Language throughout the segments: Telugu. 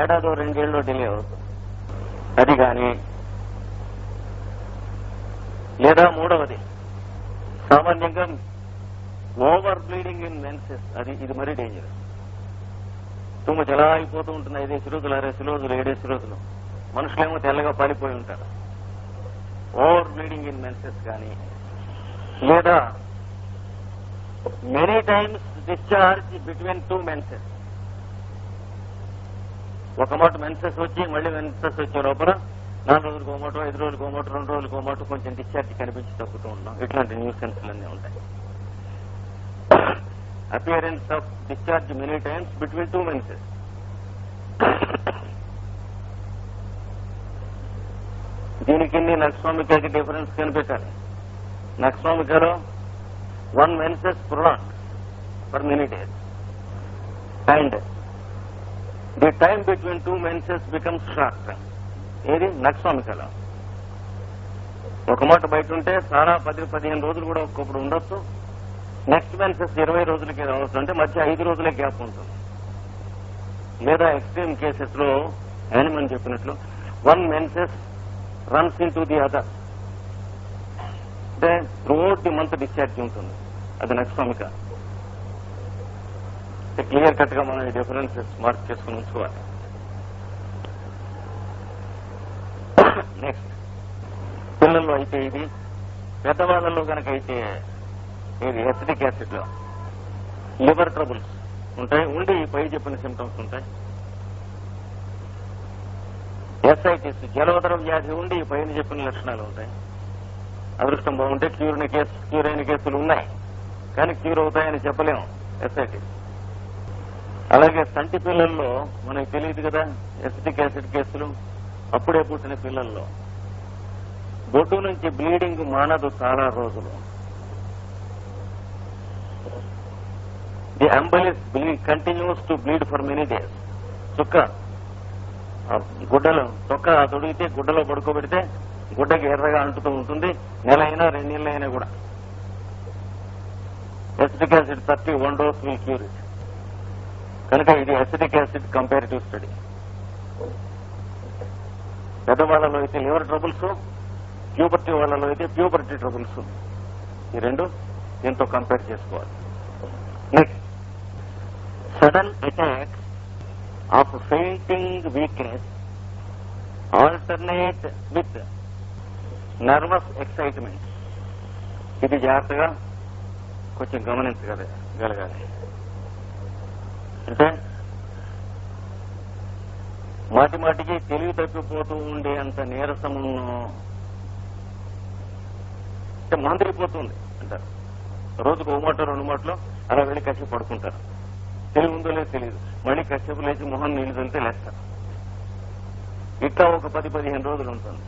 ఏడాదో 2 ఏళ్ళు డిలే అవుతుంది. అది కానీ లేదా మూడవది సామాన్యంగా ఓవర్ బ్లీడింగ్ ఇన్ మెన్సెస్. ఇది మరీ డేంజర్. తుమ్మ ఎలా అయిపోతూ ఉంటుంది. 5 రోజులు 6 రోజులు 7 రోజులు. మనుషులేమో తెల్లగా పాలిపోయి ఉంటారు. ఓవర్ బ్లీడింగ్ ఇన్ మెన్సెస్ కానీ లేదా many times discharge between 2 menses. ఒక మాట మెన్సెస్ వచ్చి మళ్ళీ మెన్సెస్ వచ్చే లోపల 4 రోజులకు ఒక మాట, 5 రోజులకు ఒక మాట, 2 రోజులకు ఒక మాట కొంచెం డిశ్చార్జ్ కనిపించి తగ్గుతూ ఉన్నాం. ఇట్లాంటి న్యూసెన్స్లన్నీ ఉంటాయి. Appearance of discharge many times between 2 menses. దీనికి నక్స్వామికాకి డిఫరెన్స్ కనిపెట్టాలి. నక్స్వామికాలో 1 menses prolonged for many days and the time between 2 menses becomes short. ఏది నక్స్వామికాలో ఒక మాట బయట ఉంటే చాలా 10-15 రోజులు కూడా ఒక్కొక్కడు ఉండొచ్చు. నెక్స్ట్ మెన్సెస్ 20 రోజులకి రావచ్చు. అంటే మధ్య 5 రోజులే గ్యాప్ ఉంటుంది. లేదా ఎక్స్ట్రీమ్ కేసెస్ లో యానిమన్ చెప్పినట్లు 1 menses runs in to the other. అంటే త్రూఅవుట్ ది మంత్ డిశ్చార్జ్ ఉంటుంది. అది నక్స్వామిక. క్లియర్ కట్ గా మనం ఈ డిఫరెన్సెస్ మార్క్ చేసుకుని ఉంచుకోవాలి. నెక్స్ట్ పిల్లల్లో అయితే ఇది, పెద్దవాళ్ళలో కనుక అయితే ఇది ఎసిటిక్ యాసిడ్ లో లివర్ ట్రబుల్స్ ఉంటాయి. ఉండి పై చెప్పిన సిమ్టమ్స్ ఉంటాయి. ఎస్ఐటిస్ జలవదర వ్యాధి ఉండి పైన చెప్పిన లక్షణాలు ఉంటాయి. అదృష్టం బాగుంటే క్యూర్ అయిన కేసులు ఉన్నాయి, కానీ క్యూర్ అవుతాయని చెప్పలేము ఎస్ఐటిస్. అలాగే సంటి పిల్లల్లో మనకు తెలియదు కదా ఎసిటిక్ యాసిడ్ కేసులు. అప్పుడే పుట్టిన పిల్లల్లో బొడ్డు నుంచి బ్లీడింగ్ మానదు చాలా రోజులు. The umbilicus continues to bleed for many days. గుడ్డలో తొక్క తొడిగితే గుడ్డలో పడుకోబెడితే గుడ్డకి ఎర్రగా అంటుతూ ఉంటుంది. నెల అయినా 2 నెలలు అయినా కూడా. Acetic acid 31 dose will cure it. కనుక ఇది ఎసిటిక్ యాసిడ్ కంపారిటివ్ స్టడీ. పెద్దవాళ్లలో అయితే లివర్ ట్రబుల్స్, ప్యూబర్టీ వాళ్ళలో అయితే ప్యూబర్టీ ట్రబుల్స్. ఈ రెండు దీంతో కంపేర్ చేసుకోవాలి. Next sudden attacks of fainting weakness alternate with nervous excitement. ఇది జాగ్రత్తగా కొంచెం గమనించగలగాలి. అంటే మాటి మాటికి తెలివి తప్పిపోతూ ఉండే అంత నీరసమును అంటే మందిరిపోతుంది అంటారు. రోజుకు 1 మాట 2 మాటలు అలా వెళ్ళి కాసేపు పడుకుంటారు. తెలివి ఉందో లేదో తెలియదు. మళ్ళీ కాసేపు లేచి మొహం నీళ్లు చల్లితే లేస్తారు. ఇట్లా ఒక 10-15 రోజులు ఉంటుంది.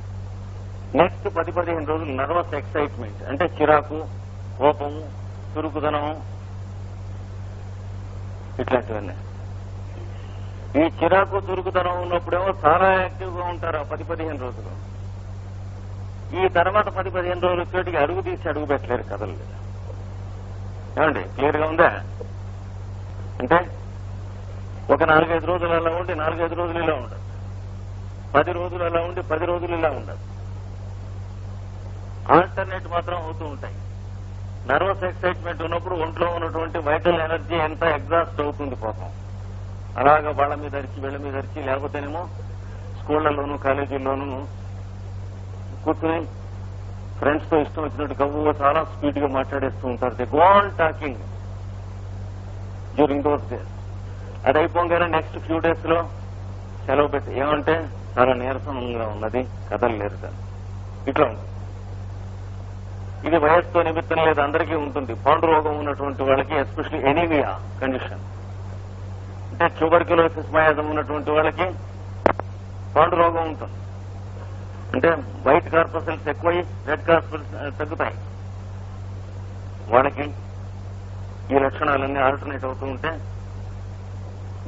నెక్స్ట్ 10-15 రోజులు నర్వస్ ఎక్సైట్మెంట్ అంటే చిరాకు, కోపము, చురుకుదనం, ఇట్లాంటివన్నీ. ఈ చిరాకు చురుకుదనం ఉన్నప్పుడేమో చాలా యాక్టివ్ గా ఉంటారు ఆ 10-15 రోజులు. ఈ తర్వాత 10-15 రోజుల చోటికి అడుగు తీసి అడుగు పెట్టలేరు, కదలలేదు. ఏమండి క్లియర్ గా ఉందా? అంటే ఒక 4-5 రోజులు అలా ఉండి 4-5 రోజులు ఇలా ఉండదు. 10 రోజులు అలా ఉండి 10 రోజులు ఇలా ఉండదు. ఆల్టర్నేట్ మాత్రం అవుతూ ఉంటాయి. నర్వస్ ఎక్సైట్మెంట్ ఉన్నప్పుడు ఒంట్లో ఉన్నటువంటి వైటల్ ఎనర్జీ ఎంత ఎగ్జాస్ట్ అవుతుంది పాపం. అలాగా వాళ్ళ మీద అరిచి వీళ్ళ మీద అరిచి, లేకపోతేనేమో స్కూళ్లలోనూ కాలేజీల్లోనూ కూర్చుని ఫ్రెండ్స్ తో ఇష్టం వచ్చినట్టు గవ్వుగా చాలా స్పీడ్ గా మాట్లాడేస్తూ ఉంటారు. They go on talking during those days. అది అయిపోగానే నెక్స్ట్ ఫ్యూ డేస్ లో సెలవు పెట్టి ఏమంటే చాలా నీరసంగా ఉన్నది, కదలలేరు సార్. ఇట్లా ఉంది. ఇది వయస్సుతో నిమిత్తం లేదు, అందరికీ ఉంటుంది. పాండు రోగం ఉన్నటువంటి వాళ్ళకి, ఎస్పెషల్లీ ఎనీమియా కండిషన్ అంటే ట్యూబర్క్యులోసిస్ మయాజం ఉన్నటువంటి వాళ్ళకి పాండు రోగం ఉంటుంది. అంటే వైట్ కార్పసల్స్ ఎక్కువై రెడ్ కార్పసల్స్ తగ్గుతాయి. వాళ్ళకి ఈ లక్షణాలన్నీ ఆల్టర్నేట్ అవుతూ ఉంటే,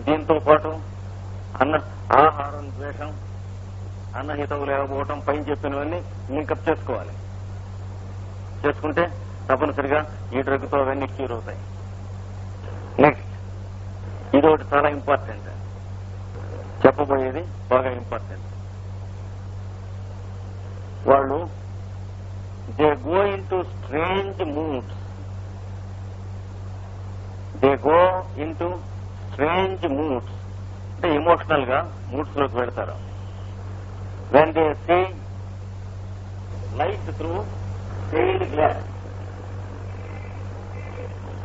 దీంతో పాటు ఆహారం ద్వేషం, అన్నహితవు లేకపోవటం, పైన చెప్పినవన్నీ లింకప్ చేసుకోవాలి. చేసుకుంటే తప్పనిసరిగా ఈ డ్రగ్ తో అవన్నీ క్యూర్ అవుతాయి. నెక్స్ట్ ఇది ఒకటి చాలా ఇంపార్టెంట్. చెప్పబోయేది బాగా ఇంపార్టెంట్. వాళ్ళు they go into strange moods. They go into strange moods అంటే ఎమోషనల్ గా మూడ్స్ లోకి వెళ్తారు. When they see light through stained glass.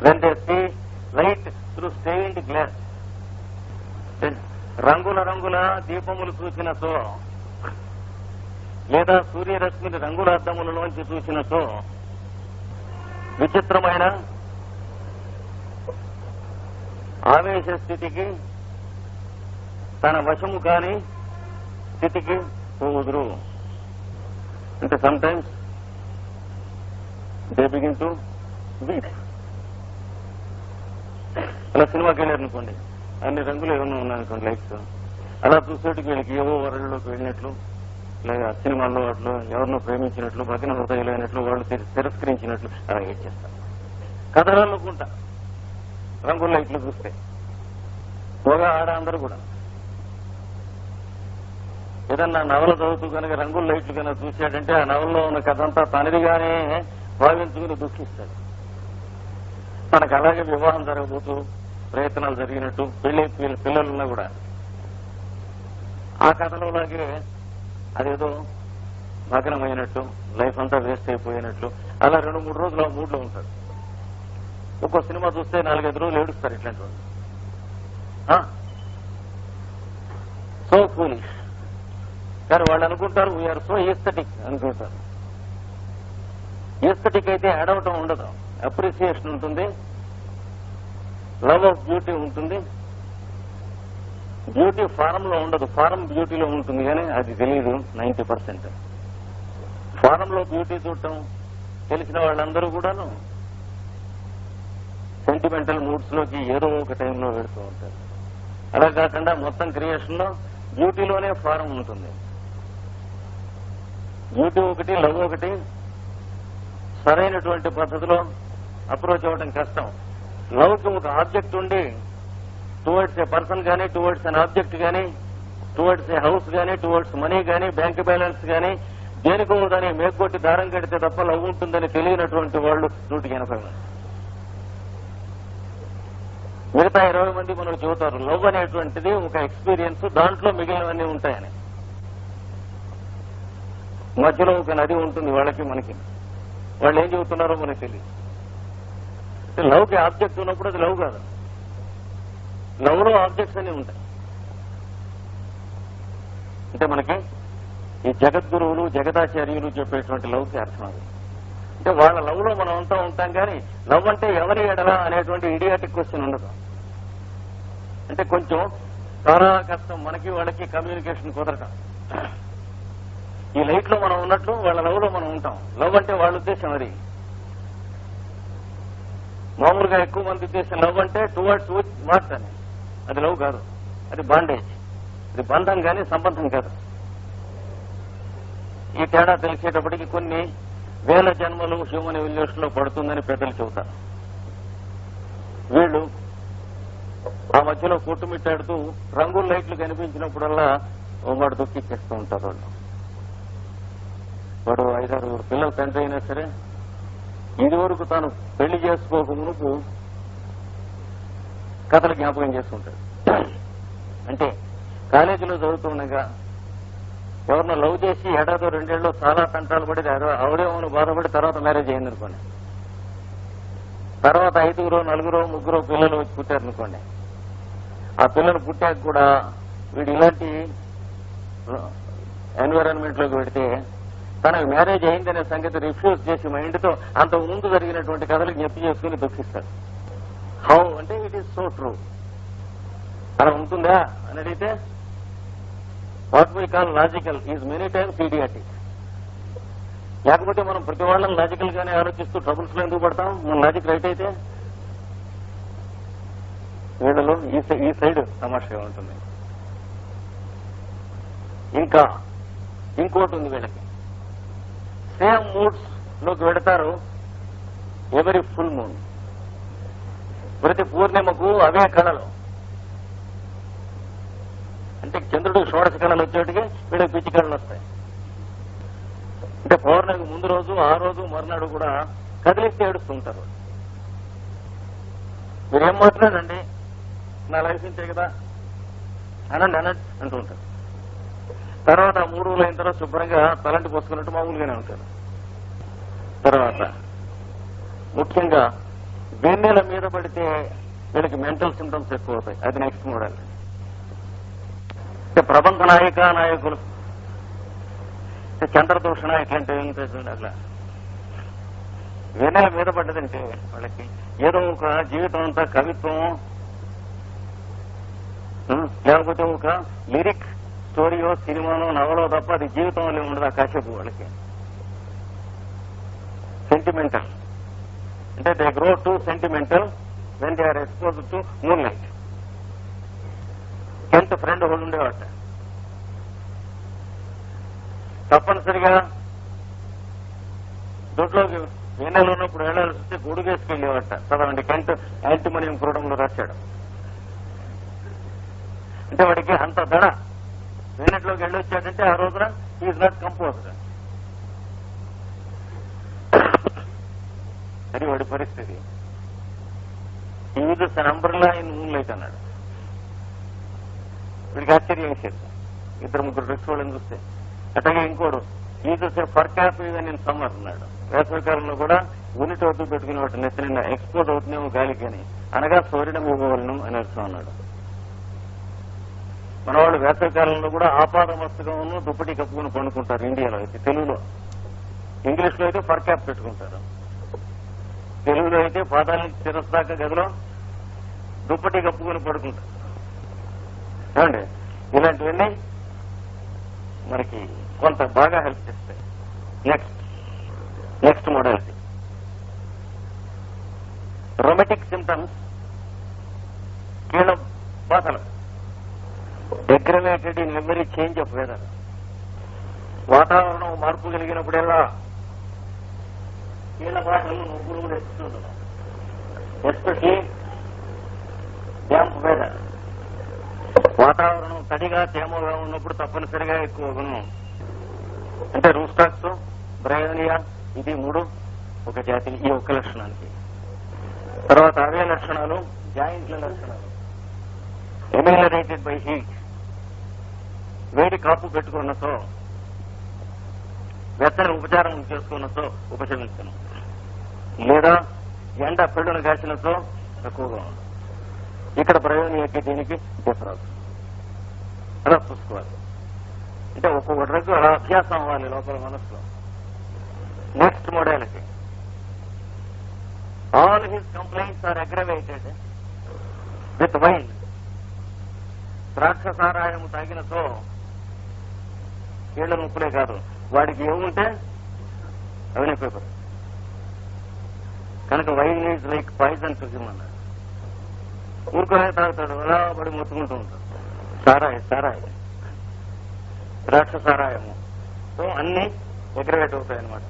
When they see light through stained glass. రంగుల రంగుల దీపములు చూసినచో లేదా సూర్యరశ్మిని రంగుల అద్దములలోంచి చూసినచో విచిత్రమైన ఆవేశ స్థితికి, తన వశము కాని స్థితికి పోవుదురు. అంటే some times they begin to week. అలా సినిమాకి వెళ్ళారనుకోండి, అన్ని రంగులు ఏమన్నా ఉన్నాయనుకోండి లైట్స్, అలా చూసేటికి వీళ్ళకి ఏవో వరల్డ్లోకి వెళ్ళినట్లు, లేదా సినిమాల్లో వాటిలో ఎవరినో ప్రేమించినట్లు, భగ్న హృదయాలైనట్లు, వాళ్ళు తిరస్కరించినట్లు అలా ఏడ్చేస్తారు. కథలనుకుంటా రంగుల లైట్లు చూస్తే పోగా ఆడ అందరూ కూడా ఏదన్నా నవల చదువుతూ కనుక రంగుల లైట్లు కనుక చూశాడంటే ఆ నవల్లో ఉన్న కథ అంతా తనదిగానే భావించుకుని దుఃఖిస్తాడు. తనకు అలాగే వివాహం జరగబోతూ ప్రయత్నాలు జరిగినట్టు, పిల్లలున్నా కూడా ఆ కథలోలాగే అదేదో భగ్నమైనట్టు, లైఫ్ అంతా వేస్ట్ అయిపోయినట్లు అలా 2-3 రోజులు ఆ మూడ్లో ఉంటాడు. ఒక్కో సినిమా చూస్తే 4-5 రోజులు ఏడుస్తారు ఇట్లాంటి వాళ్ళు. So foolish. కానీ వాళ్ళు అనుకుంటారు వీఆర్ సో ఈస్థెటిక్ అనుకుంటారు. ఈస్థెటిక్ అయితే ఏడవటం ఉండదు, అప్రిసియేషన్ ఉంటుంది, లవ్ ఆఫ్ బ్యూటీ ఉంటుంది. బ్యూటీ ఫారం లో ఉండదు, ఫారం బ్యూటీలో ఉంటుంది, కానీ అది తెలియదు 90%. ఫారంలో బ్యూటీ చూడటం తెలిసిన వాళ్ళందరూ కూడాను సెంటిమెంటల్ మూడ్స్ లోకి ఏదో ఒక టైంలో వెళుతూ ఉంటారు. అలా కాకుండా మొత్తం క్రియేషన్ లో బ్యూటీలోనే ఫారం ఉంటుంది. బ్యూటీ ఒకటి, లవ్ ఒకటి సరైనటువంటి పద్ధతిలో అప్రోచ్ అవ్వడం కష్టం. లవ్ కి ఒక ఆబ్జెక్ట్ ఉండి టువర్డ్స్ ఏ పర్సన్ కానీ, టువర్డ్స్ అన్ ఆబ్జెక్ట్ కానీ, టువర్డ్స్ ఏ హౌస్ కానీ, టువర్డ్స్ మనీ కానీ, బ్యాంక్ బ్యాలెన్స్ కానీ, దేనికో దాన్ని మేకొట్టి దారం కడితే తప్ప లవ్ ఉంటుందని తెలియనటువంటి వాళ్ళు 180 మంది. మిగతా 20 మంది మనకు చెబుతారు లవ్ అనేటువంటిది ఒక ఎక్స్పీరియన్స్, దాంట్లో మిగిలినవన్నీ ఉంటాయని. మధ్యలో ఒక నది ఉంటుంది వాళ్ళకి మనకి, వాళ్ళు ఏం చెబుతున్నారో మనకు తెలియదు. లవ్కి ఆబ్జెక్ట్ ఉన్నప్పుడు అది లవ్ కాదు, లవ్ లో ఆబ్జెక్ట్స్ అన్ని ఉంటాయి. అంటే మనకి ఈ జగద్గురువులు, జగదాచార్యులు చెప్పేటువంటి లవ్కి అర్థం అది. అంటే వాళ్ళ లవ్ లో మనం అంతా ఉంటాం, కానీ లవ్ అంటే ఎవరి ఎడలా అనేటువంటి ఇడియాటిక్ క్వశ్చన్ ఉండదు. అంటే కొంచెం చాలా కష్టం మనకి వాళ్ళకి కమ్యూనికేషన్ కుదరటం. ఈ లైట్ లో మనం ఉన్నట్లు వాళ్ళ లవ్ లో మనం ఉంటాం. లవ్ అంటే వాళ్ళ ఉద్దేశం అది. మామూలుగా ఎక్కువ మంది ఉద్దేశం లవ్ అంటే టువర్డ్స్ వాట్ అని, అది లవ్ కాదు, అది బాండేజ్, అది బంధం కానీ సంబంధం కాదు. ఈ తేడా తెలిసేటప్పటికి కొన్ని వేల జన్మలు హ్యూమన్ ఎవల్యూషన్ లో పడుతుందని పెద్దలు చెబుతారు. వీళ్ళు ఆ మధ్యలో కొట్టుమిట్టాడుతూ రంగుల లైట్లు కనిపించినప్పుడల్లా వాడు దుఃఖిచ్చేస్తూ ఉంటారు. వాడు 5-6 పిల్లల తండ్రి అయినా సరే ఇదివరకు తాను పెళ్లి చేసుకోక మునుపు కథలు జ్ఞాపకం చేస్తుంటాడు. అంటే కాలేజీలో చదువుతుండగా ఎవరినో లవ్ చేసి 1-2 చాలా తంటాలు పడి ఆవిడేమో బాధపడి తర్వాత మ్యారేజ్ అయిందనుకోండి. తర్వాత 5-4 పిల్లలు వచ్చి పుట్టారనుకోండి. ఆ పిల్లలు పుట్టాక కూడా వీడు ఇలాంటి ఎన్విరాన్మెంట్ లోకి పెడితే తనకు మ్యారేజ్ అయిందనే సంగతి రిఫ్యూజ్ చేసి మైండ్ తో అంతకు ముందు జరిగినటువంటి కథలు జ్ఞప్తి చేసుకుని దుఃఖిస్తాడు. హౌ అంటే ఇట్ ఈస్ సో ట్రూ. అలా ఉంటుందా అని అడిగితే what we call logical is many times idiotic. లేకపోతే మనం ప్రతి వాళ్ళని లాజికల్ గానే ఆలోచిస్తూ ట్రబుల్స్ లో ఎందుకు పడతాం? మన లాజిక్ రైట్ అయితే వీళ్ళలో ఈ సైడ్ తమాషగా ఉంటుంది. ఇంకా ఇంకోటి ఉంది, వీళ్ళకి సేమ్ మూడ్స్ లోకి వెడతారు ఎవరి ఫుల్ మూన్. ప్రతి పూర్ణిమకు అవే కళలు. అంటే వచ్చేటికి చంద్రుడికి షోడశ కళలు వచ్చేటికి వీడికి పిచ్చి కళలు వస్తాయి. అంటే పౌర్ణమికి ముందు రోజు ఆ రోజు మరునాడు కూడా కదిలిస్తే ఏడుస్తుంటారు. మీరేం మాట్లాడండి, నా లైఫ్ ఇంతే కదా అనండి అంటూ ఉంటారు. తర్వాత 3 రోజులు అయిన తర్వాత శుభ్రంగా తలంటి పోసుకున్నట్టు మామూలుగానే ఉంటారు. తర్వాత ముఖ్యంగా వెన్నెల మీద పడితే వీళ్ళకి మెంటల్ సింటమ్స్ ఎక్కువ అవుతాయి. అది నెక్స్ట్ మోడల్. ప్రబంధ నాయకులు చంద్రదూషణ ఇట్లాంటివి ఉంటాయి. అట్లా వెన్నెల మీద పడ్డదంటే వాళ్ళకి ఏదో ఒక జీవితం అంతా కవిత్వం లేకపోతే ఒక లిరిక్ స్టోరీయో సినిమానో నవలో తప్ప అది జీవితంలో ఉండదు. ఆ కాసేపు వాళ్ళకి సెంటిమెంటల్ అంటే they grow to sentimental when they are expose to moonlight. 10th friend వాళ్ళు ఉండేవాట. తప్పనిసరిగా దొడ్లోకి వెన్నెలు ఉన్నప్పుడు వెళ్ళాల్సి వస్తే గొడుగు వేసుకెళ్ళేవాట. చదవండి, కెంట్ యాంటిమోనియం క్రూడంలో రాశాడు. అంటే వాడికి అంత దడ. వెన్నెట్లోకి వెళ్ళొచ్చాడంటే ఆ రోజున ఈజ్ నాట్ కంపోజ్డ్. అది వాడి పరిస్థితి. ఈ uses an umbrella in moon light అన్నాడు. వీడికి ఆశ్చర్యం వేసేది. 2-3 డ్రెస్ వాళ్ళని చూస్తే. అట్లాగే ఇంకోడు uses for cap even in summer అన్నాడు. వేసవికాలంలో కూడా ఉనిటి వద్దు పెట్టుకునే వాటి నెత్తిన ఎక్స్పోజ్ అవుతున్నామో గాలికి అని, అనగా సూర్యుడు ఇవ్వగలను అని అర్థం అన్నాడు. మన వాళ్ళు వేసవికాలంలో కూడా ఆపాదమస్తుగా ఉన్న దుప్పటి కప్పుకుని పండుకుంటారు. ఇండియాలో అయితే, తెలుగులో. ఇంగ్లీష్ లో అయితే ఫర్ క్యాప్ పెట్టుకుంటారు. తెలుగులో అయితే పాదాలని శిరస్సాక గదిలో దుప్పటి కప్పుకుని పడుకుంటారు. ఏమండి, ఇలాంటివన్నీ మనకి కొంత బాగా హెల్ప్ చేస్తాయి. Next modality rheumatic symptoms. కీళ్ళ బాధలు aggravated in every change of weather. వాతావరణం మార్పు కలిగినప్పుడల్లా కీళ్ళ బాధలు నొప్పులు కూడా ఎక్కుతుంటారు. Especially damp weather. వాతావరణం తడిగా తేమగా ఉన్నప్పుడు తప్పనిసరిగా ఎక్కువ గుణం. అంటే రూస్టాక్స్, బ్రయోనియా, ఇది 3 ఒక జాతి. ఈ ఒక్క లక్షణానికి. తర్వాత అవే లక్షణాలు జాయింట్ల లక్షణాలు. ఎమిలరేటెడ్ బై హీట్. వేడి కాపు పెట్టుకున్నతో, వెచ్చని ఉపచారం చేసుకున్నతో ఉపశమించను, లేదా ఎండ పెళ్ళును కాసినతో తక్కువగా ఉంది. ఇక్కడ బ్రయోనియాకి దీనికి డిఫరెన్స్ అలా చూసుకోవాలి. అంటే ఒక్కొక్క డ్రగ్ అలా అభ్యాసం అవ్వాలి లోపల మనసులో. Next modality. All his complaints are aggravated with wine. ద్రాక్ష సారాయము తాగినతో కీళ్ల నొప్పులే కాదు, వాడికి ఏముంటే అవి నొప్పిపోతాయి. కనుక wine is like poison to him అన్నాడు. ఊరుకోనే తాగుతాడు, అలా పడి మొత్తుకుంటూ ఉంటాడు. సారాయి ద్రాక్ష సారాయము సో అన్ని అగ్రవేట్ అవుతాయి అన్నమాట.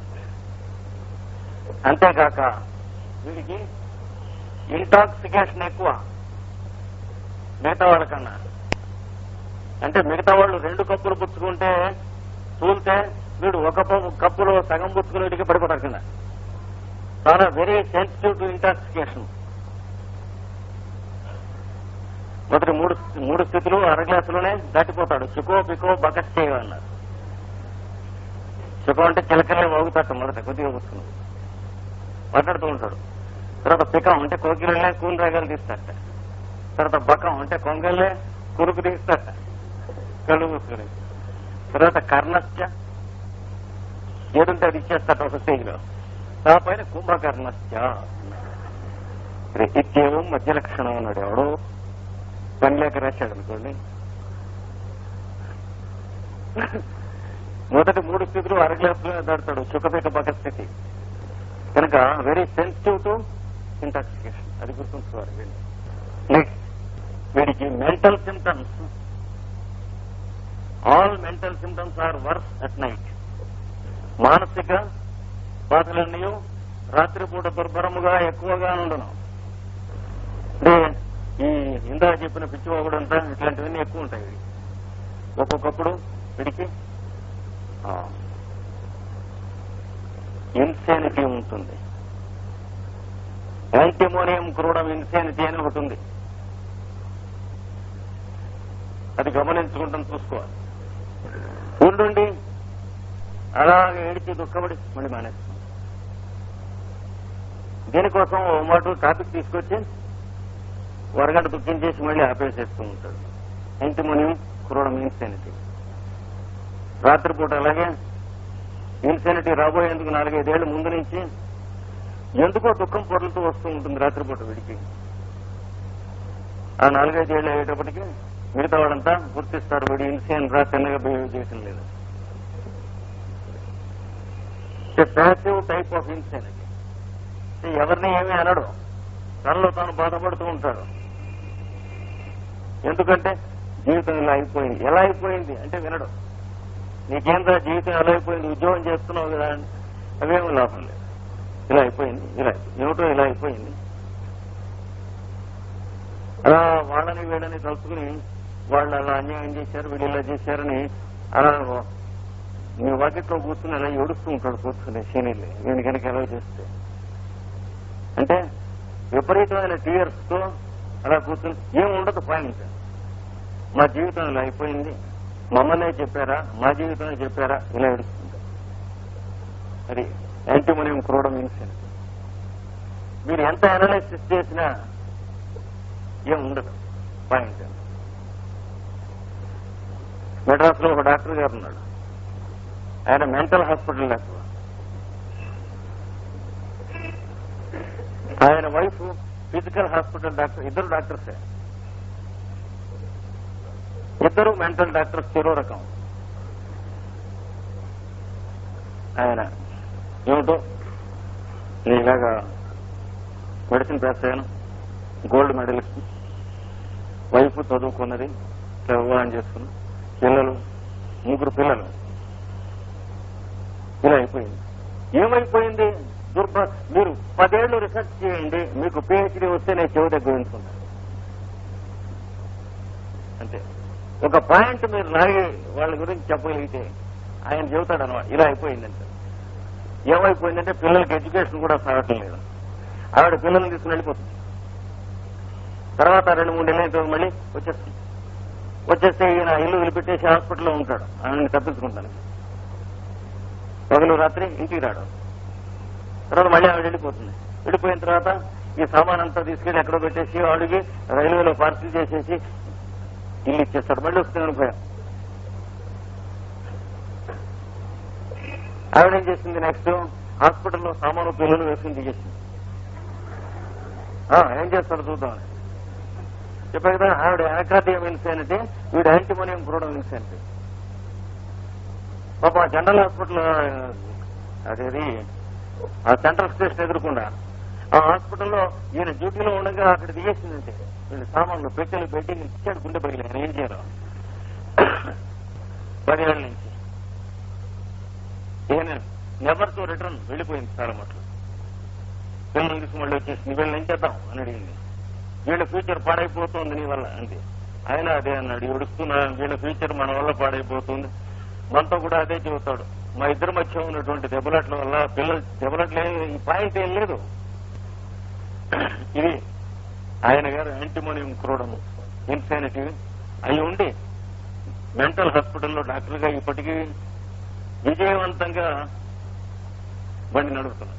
అంతేకాక వీడికి ఇంటాక్సికేషన్ ఎక్కువ మిగతా వాళ్ళకన్నా. అంటే మిగతా వాళ్ళు 2 కప్పులు పుచ్చుకుంటే తూలితే వీడు ఒక కప్పులో సగం పుచ్చుకునేటికి పడిపోతారు కింద. చాలా వెరీ సెన్సిటివ్ టు ఇంటాక్సికేషన్. మొదటి 3 స్థితులు 1/2 గ్లాసులోనే దాటిపోతాడు. చుకో పికో బకెట్ చేయమన్నారు. చుకో అంటే చిలకలే మోగుతాడు. మొదట కొద్దిగా పుచ్చుకుని మాట్లాడుతూ ఉంటాడు. తర్వాత పికం అంటే కోకిలనే కూలి రాగాలు తీస్తాట. తర్వాత బకం అంటే కొంగల్లే కురుకు తీస్తాట కళ్ళు పుచ్చుకుని. తర్వాత కర్ణశ్చ ఏదుంటే అది ఇచ్చేస్తాట ఒక స్టేజ్ లో. ఆ పైన కుంభకర్ణశ్చ. ఇత్యేవం మధ్య లక్షణం అన్నాడు. ఎవడో పని లేక రాశాడు అనుకోండి. మొదటి 3 స్థితులు 1/2 గ్లాసులోనే దాడతాడు. చుక్కపిక పక్క స్థితి కనుక వెరీ సెన్సిటివ్ టు ఇంటాక్సికేషన్. అది గుర్తుంచుకోవాలి. నెక్స్ట్ వీడికి mental symptoms. All mental symptoms are worse at night. మానసిక బాధలన్నీ రాత్రిపూట దుర్భరముగా ఎక్కువగా ఉండను. అంటే ఈ ఇందా చెప్పిన పిచ్చిపోకడంతా ఇట్లాంటివన్నీ ఎక్కువ ఉంటాయి. ఒక్కొక్కప్పుడు వీడికి ఇన్సానిటీ ఉంటుంది. యాంటిమోనియం క్రూడం ఇన్సానిటీ అని ఒకటి ఉంది. అది గమనించుకుంటాం, చూసుకోవాలి. ఉండుండి అలాగే ఏడిచి దుఃఖపడి మళ్ళీ మానేస్తుంది. దీనికోసం ఓ మాట టాపిక్ తీసుకొచ్చి వరగంట దుఃఖించేసి మళ్ళీ ఆపేసేస్తూ ఉంటాడు. Antimonium క్రూడం insanity. రాత్రిపూట అలాగే ఇన్సానిటీ రాబోయేందుకు 4-5 ఏళ్ల ముందు నుంచి ఎందుకో దుఃఖం పొరలతో వస్తూ ఉంటుంది రాత్రిపూట వీడికి. ఆ 4-5 ఏళ్ళు అయ్యేటప్పటికీ మిగతా వాళ్ళంతా గుర్తిస్తారు వీడు ఇన్సాన్ రా, చిన్నగా బిహేవ్ చేసిన లేదు. Passive type of insanity. ఎవరిని ఏమీ అనడు, తనలో తాను బాధపడుతూ ఉంటాడు. ఎందుకంటే జీవితం ఇలా అయిపోయింది. ఎలా అయిపోయింది అంటే వినడు. నీకేంద్ర జీవితం ఎలా అయిపోయింది, ఉద్యోగం చేస్తున్నావు కదా, అవేమీ లాభం లేదు. ఇలా అయిపోయింది, ఇలా ఏమిటో ఇలా అయిపోయింది. అలా వాళ్ళని వీళ్ళని తలుచుకుని వాళ్ళు అలా అన్యాయం చేశారు, వీళ్ళు ఇలా చేశారని అలా నీ వాకిట్లో కూర్చుని అలా ఏడుస్తూ ఉంటాడు కూర్చుని శనిలే నేను కనుక ఎలా చేస్తే. అంటే విపరీతమైన టీయర్స్ తో అలా కూర్చుని ఏం ఉండదు పాయింట్. మా జీవితం ఇలా అయిపోయింది, మమ్మల్నే చెప్పారా, మా జీవితమే చెప్పారా, ఇలా ఏడుస్తుంటారు. అది యాంటిమోనియం క్రూడం ఇన్సానిటీ. మీరు ఎంత అనాలిసిస్ చేసినా ఏం ఉండదు పాయింట్. మెడ్రాస్ లో ఒక డాక్టర్ గారు ఉన్నాడు. ఆయన మెంటల్ హాస్పిటల్ డాక్టర్. ఆయన వైఫ్ ఫిజికల్ హాస్పిటల్ డాక్టర్. ఇద్దరు డాక్టర్సే, ఇద్దరు మెంటల్ డాక్టర్స్ చెరో రకం. ఆయన ఏమిటో నేను ఇలాగా మెడిసిన్ పాస్ అయ్యాను, గోల్డ్ మెడలిస్ట్, వైఫ్ చదువుకున్నది, వివాహం చేసుకున్నాను, పిల్లలు 3 పిల్లలు. ఇలా అయిపోయింది. ఏమైపోయింది? మీరు 10 ఏళ్లు రీసెర్చ్ చేయండి, మీకు PhD వస్తే నేను చెవి దగ్గర ఉంచుకుంటాను. అంతే. ఒక పాయింట్ మీరు లాగి వాళ్ళ గురించి చెప్పగలిగితే ఆయన చెబుతాడు అనమాట, ఇలా అయిపోయిందంటే. ఏమైపోయిందంటే పిల్లలకి ఎడ్యుకేషన్ కూడా సాగటం లేదు. ఆవిడ పిల్లల్ని తీసుకుని వెళ్ళిపోతుంది. తర్వాత 2-3 ఏళ్ళ మళ్ళీ వచ్చేస్తే ఈయన ఇల్లు వదిలిపెట్టేసి హాస్పిటల్లో ఉంటాడు. ఆయన్ని తప్పించుకుంటాను. పగలు రాత్రి ఇంటికి రాడు. తర్వాత మళ్ళీ ఆవిడ వెళ్ళిపోతుంది. వెళ్ళిపోయిన తర్వాత ఈ సామాన్ అంతా తీసుకెళ్లి ఎక్కడో పెట్టేసి ఆవిడికి రైల్వేలో పార్సిల్ చేసేసి ఇల్లు ఇచ్చేస్తాడు. మళ్ళీ వస్తుందని భయం. ఆవిడేం చేసింది? నెక్స్ట్ హాస్పిటల్లో సామాను పిల్లలు వేసుకుని దిగేసింది. ఏం చేస్తాడు చూద్దామని చెప్పే కదా. ఆవిడ యాకార్డియం ఇన్సానిటీ, వీడు యాంటిమోనియం క్రూడం ఇన్సానిటీ. పాప జనరల్ హాస్పిటల్ అదేది ఆ సెంట్రల్ స్టేషన్ ఎదుర్కొండా ఆ హాస్పిటల్లో ఈయన డ్యూటీలో ఉండగా అక్కడ దిగేసిందంటే వీళ్ళు సామాన్లు పెట్టెలు పెట్టి ఇచ్చాడు. గుండె పగిలి ఆయన ఏం చేయాలి? 10 ఏళ్ల నుంచి ఈయన నెవర్ టు రిటర్న్ వెళ్ళిపోయింది. చాలా మట్లు పిల్లలు తీసుకు మళ్ళీ వచ్చేసింది. వీళ్ళని ఏం చేద్దాం అని అడిగింది. వీళ్ళ ఫ్యూచర్ పాడైపోతుంది నీ వల్ల అంటే ఆయన అదే అన్నాడు. ఏడుస్తున్నా, వీళ్ళ ఫ్యూచర్ మన వల్ల పాడైపోతుంది. మనతో కూడా అదే చెబుతాడు. మా ఇద్దరి మధ్య ఉన్నటువంటి దెబ్బలాట్ల వల్ల పిల్లలు దెబ్బలాట్లే, ఈ పాయింట్ ఏం లేదు. ఇది ఆయన గారు యాంటిమోనియం క్రూడం ఇన్సానిటీ అయి ఉండి మెంటల్ హాస్పిటల్లో డాక్టర్గా ఇప్పటికీ విజయవంతంగా బండి నడుపుతున్నారు.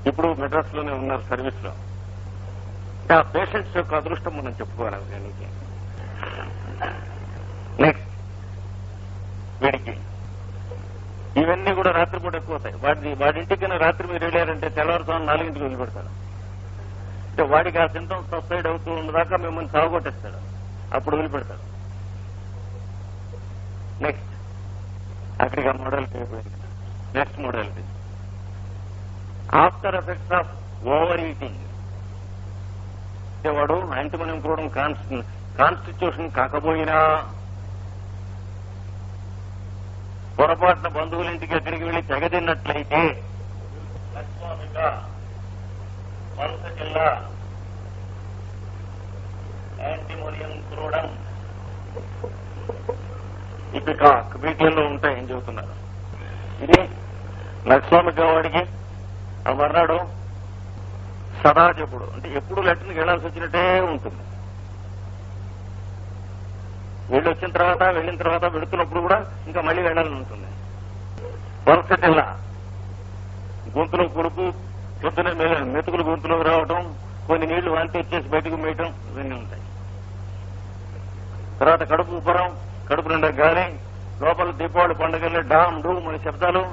ఇప్పుడు మెడ్రాస్ లోనే ఉన్నారు సర్వీస్ లో. ఆ పేషెంట్స్ యొక్క అదృష్టం మనం చెప్పుకోవాలి. దానికి నెక్స్ట్ వీడికి ఇవన్నీ కూడా రాత్రిపూట ఎక్కువ అవుతాయి. వాడింటికైనా రాత్రి మీరు వెళ్ళారంటే తెల్లవారుజామున 4ంటికి వదిలిపెడతాడు. అంటే వాడికి ఆ సింటమ్స్ సబ్సైడ్ అవుతూ ఉన్నదాకా మిమ్మల్ని సాగుకొట్టేస్తాడు. అప్పుడు వదిలిపెడతాడు. నెక్స్ట్ అక్కడికి ఆ మోడల్కి అయిపోయింది. నెక్స్ట్ మోడల్కి after effects of over eating. అంటే వాడు యాంటిమోనియం క్రూడం కాన్స్టిట్యూషన్ కాకపోయినా పొరపాటున బంధువులింటికి ఎక్కడికి వెళ్లి తెగదిన్నట్లయితే మనసు జిల్లా యాంటిమోనియం క్రోడం, ఇపికాక్ వీటిల్లో ఉంటాయని చెబుతున్నారు. ఇది లక్ష్మమిక వాడికి ఆ మర్నాడు సదా చెప్పుడు, అంటే ఎప్పుడు లెటర్కి వెళ్లాల్సి వచ్చినట్టే ఉంటుంది. వెళ్ళిన తర్వాత వెళుతున్నప్పుడు కూడా ఇంకా మళ్ళీ వెళ్ళాలని ఉంటుంది. వరుసటిల్లా గొంతులో పులుపు, పొద్దున మెతుకులు గొంతులోకి రావటం, కొన్ని నీళ్లు వాంతి వచ్చేసి బయటకు మేయటం, ఇవన్నీ ఉంటాయి. తర్వాత కడుపు ఉబ్బరం, కడుపు నిండా గాలి, లోపల దీపావళి పండుగల్లో డామ్ డూమ్ అనే శబ్దాలు,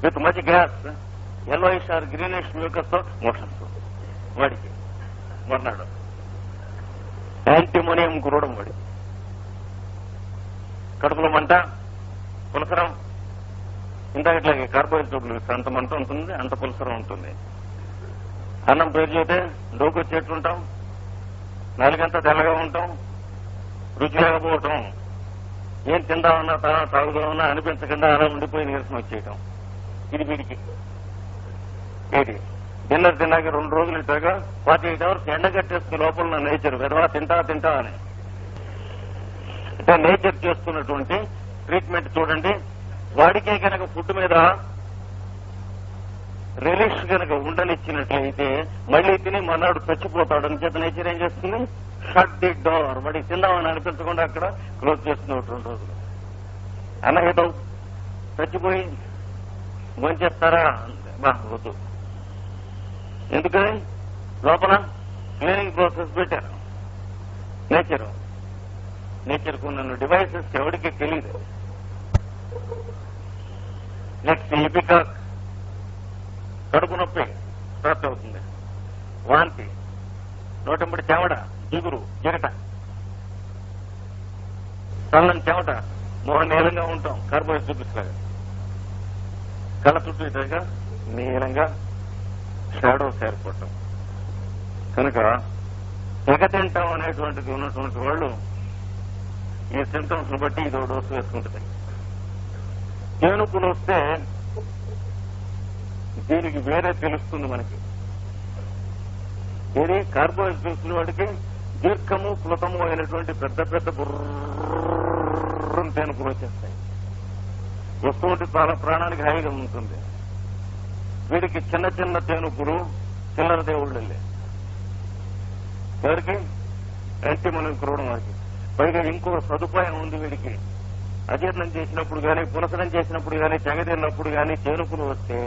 with much gas, yellowish or greenish mucus తో మోషన్స్. వాడికి మర్నాడు యాంటిమోనియం క్రోడం, వాడి కడుపులో మంట, పులసరం, ఇందాకట్లాగే కార్బోహైడ్రేట్లు అంత మంట ఉంటుంది, అంత పులసరం ఉంటుంది. అన్నం పేరు చేస్తే డోకొచ్చేట్లుంటాం, నాలుగంతా తెల్లగా ఉంటాం, రుచి లేకపోవటం, ఏం తిందామన్నా తాగుదామన్నా అనిపించకుండా అలా ఉండిపోయి నీరసం వచ్చేయటం. ఇది వీడికి ఏంటి డిన్నర్ తిన్నాక 2 రోజులు ఇట్లాగా 48 hours ఎండగట్టేసుకుని లోపల నేచర్ వెదవా తింటా అని. అంటే నేచర్ చేస్తున్నటువంటి ట్రీట్మెంట్ చూడండి. వాడికే కనుక ఫుడ్ మీద రిలీఫ్ కనుక ఉండనిచ్చినట్లయితే మళ్ళీ తిని మన్నాడు చచ్చిపోతాడు. అని చేత నేచర్ ఏం చేస్తుంది, షట్ ది డోర్, వాడికి తిందామని అనిపించకుండా అక్కడ క్లోజ్ చేస్తుంది 2 రోజులు. అన్నహితం చచ్చిపోయి భోంచేస్తారా, వద్దు. ఎందుకని లోపల క్లీనింగ్ ప్రాసెస్ పెట్టారు. నేచర్ కొన్ని డివైసెస్ ఎవరికి తెలియదు. నెక్స్ట్ ఇపికాక్, కడుపు నొప్పి స్టార్ట్ అవుతుంది, వాంతి, నోటంబడి చెమట, జిగురు, జిగట, చల్లని చెమట, మొహం నీలంగా ఉంటాం, కార్బోహైడ్రేట్స్ లాగా, కళ్ళ చుట్టూ ఇలాగా నీలంగా షాడోస్ ఏర్పడటం. కనుక తెగ తింటాం అనేటువంటిది ఉన్నటువంటి వాళ్ళు ఈ సింటమ్స్ బట్టి ఇదో డోసు వేసుకుంటుంది. ఏనుగులు వస్తే దీనికి వేరే తెలుస్తుంది మనకి. ఏది కార్బోహైడ్రేట్స్ వాడికి దీర్ఘము ప్లుతము అయినటువంటి పెద్ద పెద్ద బుర్రం తేనుకులు వచ్చేస్తాయి. వస్తూ ఉంటే చాలా ప్రాణానికి హాయిగా ఉంటుంది. వీడికి చిన్న చిన్న తేనుకులు చిల్లర దేవుళ్ళే. ఎవరికి యాంటిమోనియం క్రోడం వాడికి. పైగా ఇంకో సదుపాయం ఉంది వీడికి. అజీర్ణం చేసినప్పుడు కానీ, పులసనం చేసినప్పుడు కానీ, తెగదిన్నప్పుడు కానీ తేనుకులు వస్తే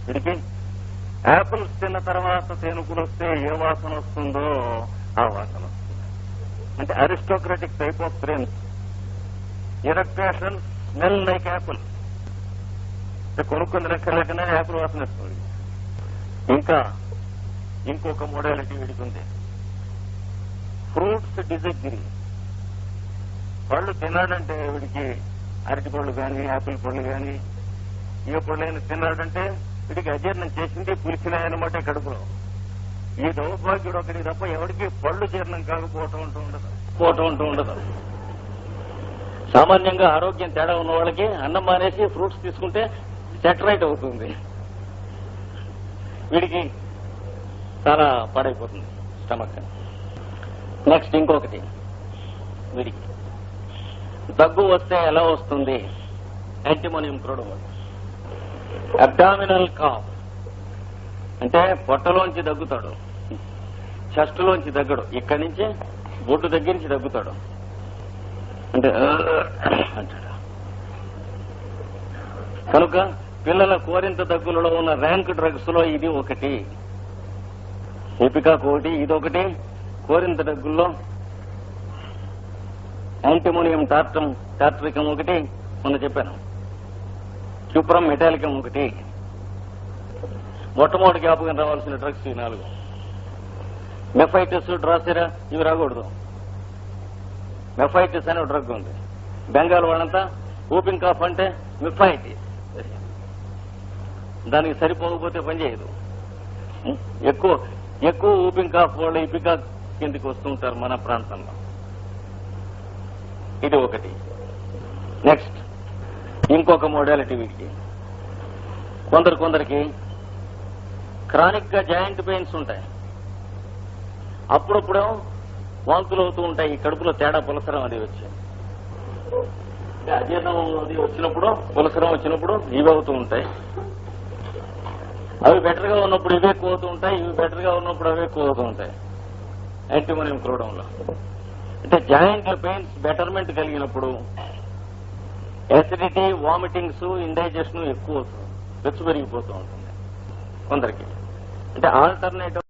వీడికి యాపిల్స్ తిన్న తర్వాత తేనుకులు వస్తే ఏ వాసన వస్తుందో ఆ వాసన వస్తుంది. అంటే aristocratic type of brains. Eructation smell like apple. కొనుక్కుంది లెక్కలేకనే యాపిల్ వాసన వస్తుంది. ఇంకా ఇంకొక మోడాలిటీ వీడికి ఉంది, ఫ్రూట్స్ డిజగ్రీ. పళ్ళు తిన్నాడంటే వీడికి అరటి పళ్ళు కానీ, యాపిల్ పళ్ళు కానీ, ఏ పళ్ళైనా తిన్నాడంటే వీడికి అజీర్ణం చేసింది, పులిసినాయన్నమాట కడుపులో. ఈ దౌర్భాగ్యుడు ఒకటి తప్ప ఎవరికి పళ్ళు జీర్ణం కాకపోవటం అంటూ ఉండదు. సామాన్యంగా ఆరోగ్యం తేడా ఉన్న వాళ్ళకి అన్నం మానేసి ఫ్రూట్స్ తీసుకుంటే సెటరైట్ అవుతుంది. వీడికి చాలా పాడైపోతుంది స్టమక్. నెక్స్ట్ ఇంకొకటి, వీడికి దగ్గు వస్తే ఎలా వస్తుంది, యాంటిమోనియం క్రోడం. అబ్డామినల్ కాఫ్ అంటే పొట్టలోంచి దగ్గుతాడు, చెస్ట్లోంచి దగ్గడు, ఇక్కడి నుంచి బొడ్డు దగ్గర నుంచి దగ్గుతాడు. అంటే అంటాడు. కనుక పిల్లల కోరింత దగ్గులలో ఉన్న ర్యాంక్ డ్రగ్స్ లో ఇది ఒకటి. ఎపికాక్ ఒకటి, ఇదొకటి. కోరింత దగ్గుల్లో యాంటిమోనియం టార్ట్రికం ఒకటి, మొన్న చెప్పాను. క్యూప్రమ్ మెటాలికం ఒకటి. మొట్టమొదటి జ్ఞాపకం రావాల్సిన డ్రగ్స్ ఈ 4. మెఫైటిస్, డ్రాసిరా ఇవి రాకూడదు. మెఫైటిస్ అనే డ్రగ్ ఉంది. బెంగాల్ వాళ్ళంతా ఊపింగ్ కాఫ్ అంటే మెఫైటిస్, దానికి సరిపోకపోతే పనిచేయదు. ఎక్కువ ఊపింగ్ కాఫ్ వాళ్ళు ఇపికాక్ కిందికి వస్తూ ఉంటారు మన ప్రాంతంలో. ఇది ఒకటి. నెక్స్ట్ ఇంకొక మోడాలిటీ వీటికి. కొందరికి క్రానిక్ గా జాయింట్ పెయిన్స్ ఉంటాయి. అప్పుడప్పుడే వాంతులు అవుతూ ఉంటాయి. ఈ కడుపులో తేడా పులసరం అది వచ్చి అజీర్ణం అది వచ్చినప్పుడు పులసరం వచ్చినప్పుడు ఇవి అవుతూ ఉంటాయి. అవి బెటర్ గా ఉన్నప్పుడు ఇవి ఎక్కువ అవుతూ ఉంటాయి. ఇవి బెటర్ గా ఉన్నప్పుడు అవి ఎక్కువ అవుతూ ఉంటాయి. యాంటీమోనియం క్లోరైడ్లో అంటే జాయింట్ పెయిన్స్ బెటర్మెంట్ కలిగినప్పుడు యాసిడిటీ, వామిటింగ్స్, ఇండైజెషన్ ఎక్కువ అవుతుంది, పెచ్చు పెరిగిపోతూ ఉంటుంది కొందరికి. అంటే ఆల్టర్నేటివ్